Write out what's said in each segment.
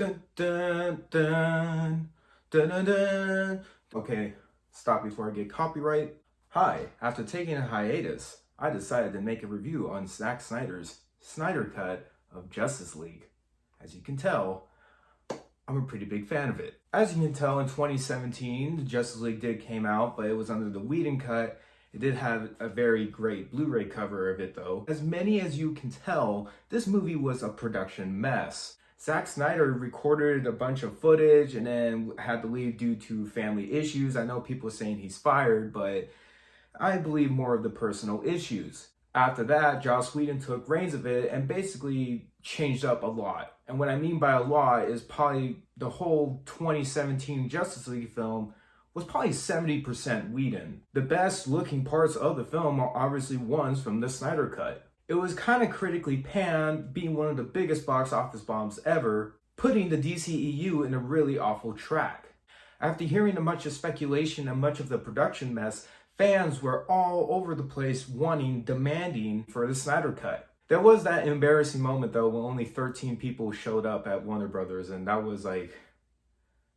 Dun, dun, dun, dun, dun, dun. Okay, stop before I get copyright. Hi, after taking a hiatus, I decided to make a review on Zack Snyder's Snyder Cut of Justice League. As you can tell, I'm a pretty big fan of it. As you can tell, in 2017, the Justice League did came out, but it was under the Whedon Cut. It did have a very great Blu-ray cover of it though. As many as you can tell, this movie was a production mess. Zack Snyder recorded a bunch of footage and then had to leave due to family issues. I know people saying he's fired, but I believe more of the personal issues. After that, Joss Whedon took reins of it and basically changed up a lot. And what I mean by a lot is probably the whole 2017 Justice League film was probably 70% Whedon. The best looking parts of the film are obviously ones from the Snyder Cut. It was kind of critically panned, being one of the biggest box office bombs ever, putting the DCEU in a really awful track. After hearing much of speculation and much of the production mess, fans were all over the place demanding for the Snyder Cut. There was that embarrassing moment though when only 13 people showed up at Warner Brothers, and that was like,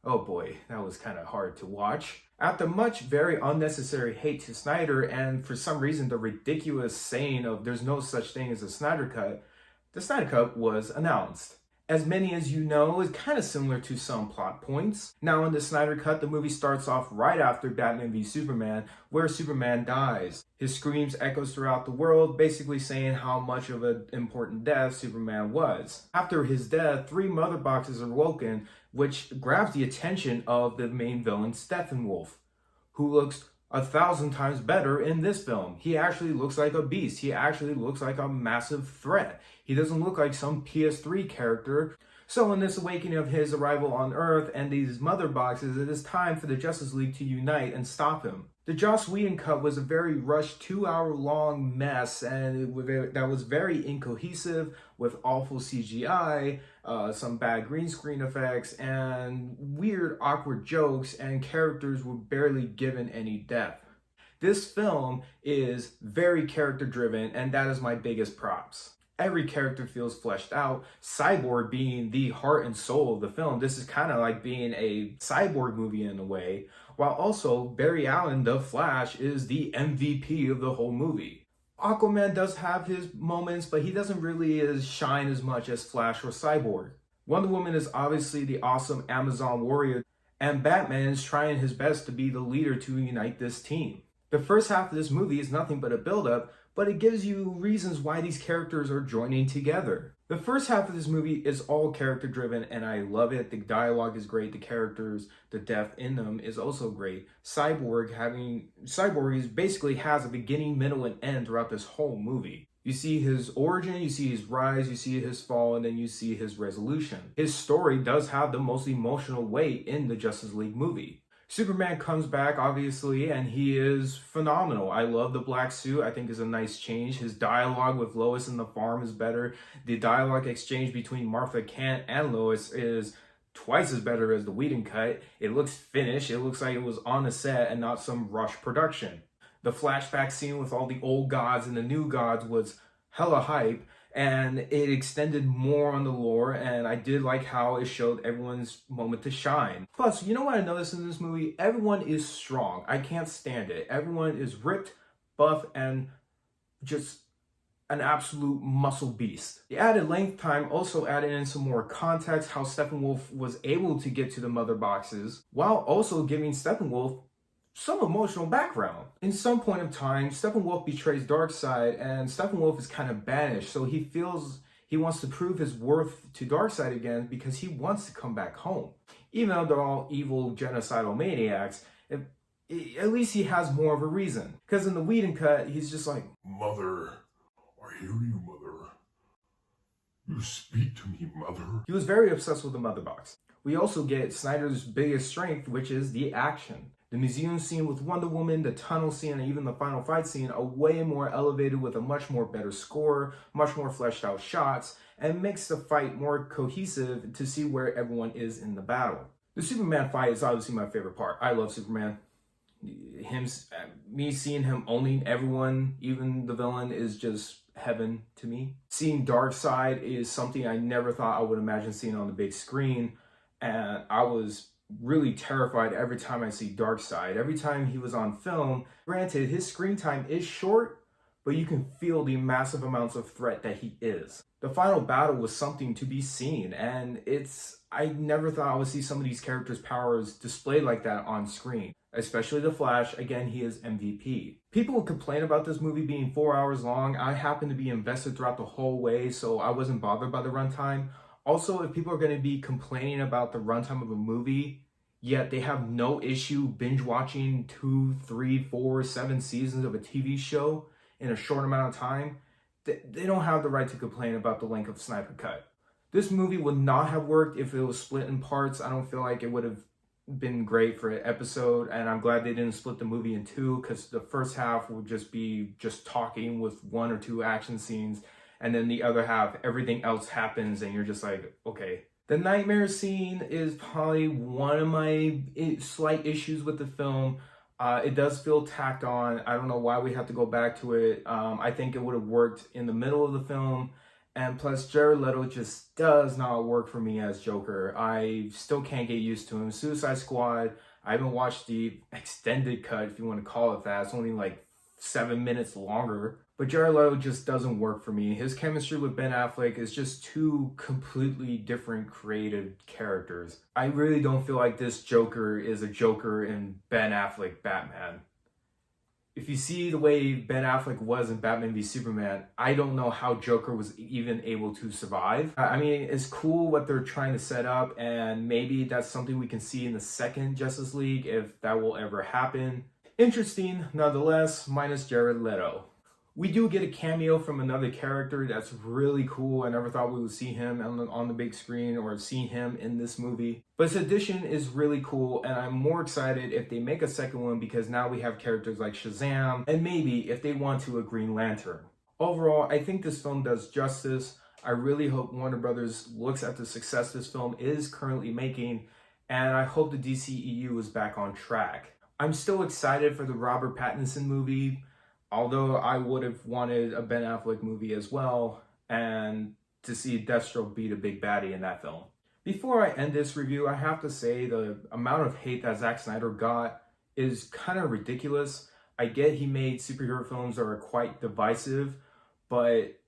oh boy, that was kind of hard to watch. After much very unnecessary hate to Snyder and for some reason the ridiculous saying of there's no such thing as a Snyder Cut, the Snyder Cut was announced. As many as you know, is kind of similar to some plot points. Now in the Snyder Cut, the movie starts off right after Batman v Superman, where Superman dies. His screams echoes throughout the world, basically saying how much of an important death Superman was. After his death, 3 mother boxes are awoken, which grabs the attention of the main villain, Steppenwolf, who looks 1,000 times better in this film. He actually looks like a beast. He actually looks like a massive threat. He doesn't look like some PS3 character. So in this awakening of his arrival on Earth and these mother boxes, it is time for the Justice League to unite and stop him. The Joss Whedon cut was a very rushed 2-hour-long mess, and that was very incohesive with awful CGI, some bad green screen effects, and weird awkward jokes, and characters were barely given any depth. This film is very character driven, and that is my biggest props. Every character feels fleshed out, Cyborg being the heart and soul of the film. This is kind of like being a Cyborg movie in a way, while also Barry Allen, the Flash, is the MVP of the whole movie. Aquaman does have his moments, but he doesn't really shine as much as Flash or Cyborg. Wonder Woman is obviously the awesome Amazon warrior, and Batman is trying his best to be the leader to unite this team. The first half of this movie is nothing but a build-up, but it gives you reasons why these characters are joining together. The first half of this movie is all character driven and I love it. The dialogue is great, the characters, the depth in them is also great. Cyborg basically has a beginning, middle, and end throughout this whole movie. You see his origin, you see his rise, you see his fall, and then you see his resolution. His story does have the most emotional weight in the Justice League movie. Superman comes back, obviously, and he is phenomenal. I love the black suit. I think is a nice change. His dialogue with Lois in the farm is better. The dialogue exchange between Martha Kent and Lois is twice as better as the Whedon cut. It looks finished. It looks like it was on a set and not some rush production. The flashback scene with all the old gods and the new gods was hella hype, and it extended more on the lore, and I did like how it showed everyone's moment to shine. Plus, you know what I noticed in this movie? Everyone is strong. I can't stand it. Everyone is ripped, buff, and just an absolute muscle beast. The added length time also added in some more context, how Steppenwolf was able to get to the mother boxes, while also giving Steppenwolf some emotional background. In some point of time, Steppenwolf betrays Darkseid, and Steppenwolf is kind of banished, so he feels he wants to prove his worth to Darkseid again because he wants to come back home. Even though they're all evil, genocidal maniacs, at least he has more of a reason. Because in the Whedon cut, he's just like, Mother, I hear you, Mother. You speak to me, Mother. He was very obsessed with the mother box. We also get Snyder's biggest strength, which is the action. The museum scene with Wonder Woman, the tunnel scene, and even the final fight scene are way more elevated with a much more better score, much more fleshed out shots, and makes the fight more cohesive to see where everyone is in the battle. The Superman fight is obviously my favorite part. I love Superman. Me seeing him owning everyone, even the villain, is just heaven to me. Seeing Darkseid is something I never thought I would imagine seeing on the big screen, and I was really terrified every time I see Darkseid. Every time he was on film, granted his screen time is short, but you can feel the massive amounts of threat that he is. The final battle was something to be seen, and I never thought I would see some of these characters' powers displayed like that on screen. Especially the Flash, again, he is MVP. People complain about this movie being 4 hours long. I happen to be invested throughout the whole way, so I wasn't bothered by the runtime. Also, if people are going to be complaining about the runtime of a movie, yet they have no issue binge watching 2, 3, 4, 7 seasons of a TV show in a short amount of time, they don't have the right to complain about the length of Snyder Cut. This movie would not have worked if it was split in parts. I don't feel like it would have been great for an episode, and I'm glad they didn't split the movie in two, because the first half would just be just talking with 1 or 2 action scenes, and then the other half, everything else happens, and you're just like, okay. The nightmare scene is probably one of my slight issues with the film. It does feel tacked on. I don't know why we have to go back to it. I think it would have worked in the middle of the film. And plus, Jared Leto just does not work for me as Joker. I still can't get used to him. Suicide Squad, I haven't watched the extended cut, if you want to call it that. It's only like 7 minutes longer. But Jared Leto just doesn't work for me. His chemistry with Ben Affleck is just two completely different creative characters. I really don't feel like this Joker is a Joker in Ben Affleck Batman. If you see the way Ben Affleck was in Batman v Superman, I don't know how Joker was even able to survive. I mean, it's cool what they're trying to set up, and maybe that's something we can see in the second Justice League, if that will ever happen. Interesting, nonetheless, minus Jared Leto. We do get a cameo from another character that's really cool. I never thought we would see him on the big screen or see him in this movie. But his addition is really cool, and I'm more excited if they make a second one, because now we have characters like Shazam, and maybe, if they want to, a Green Lantern. Overall, I think this film does justice. I really hope Warner Brothers looks at the success this film is currently making, and I hope the DCEU is back on track. I'm still excited for the Robert Pattinson movie, although I would have wanted a Ben Affleck movie as well, and to see Deathstroke beat a big baddie in that film. Before I end this review, I have to say the amount of hate that Zack Snyder got is kind of ridiculous. I get he made superhero films that are quite divisive, but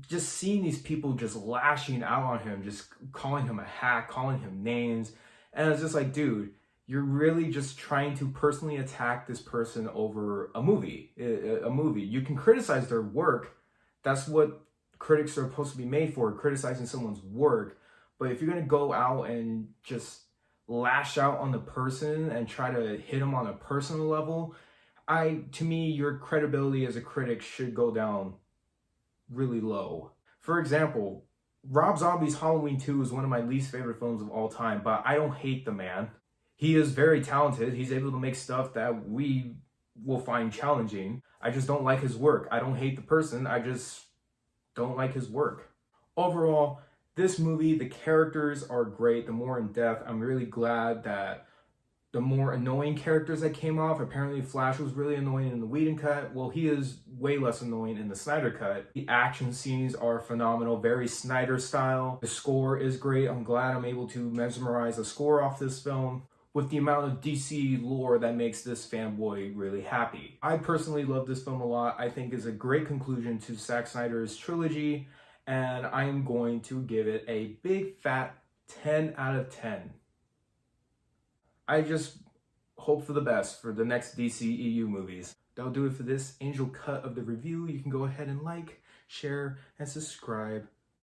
just seeing these people just lashing out on him, just calling him a hack, calling him names, and it's just like, dude, you're really just trying to personally attack this person over a movie. You can criticize their work. That's what critics are supposed to be made for, criticizing someone's work. But if you're going to go out and just lash out on the person and try to hit them on a personal level, to me, your credibility as a critic should go down really low. For example, Rob Zombie's Halloween 2 is one of my least favorite films of all time, but I don't hate the man. He is very talented. He's able to make stuff that we will find challenging. I just don't like his work. I don't hate the person. I just don't like his work. Overall, this movie, the characters are great. The more in depth, I'm really glad that the more annoying characters that came off. Apparently Flash was really annoying in the Whedon Cut. Well, he is way less annoying in the Snyder Cut. The action scenes are phenomenal, very Snyder style. The score is great. I'm glad I'm able to mesmerize the score off this film with the amount of DC lore that makes this fanboy really happy. I personally love this film a lot. I think it's a great conclusion to Zack Snyder's trilogy, and I'm going to give it a big fat 10 out of 10. I just hope for the best for the next DCEU movies. That'll do it for this Angel cut of the review. You can go ahead and like, share, and subscribe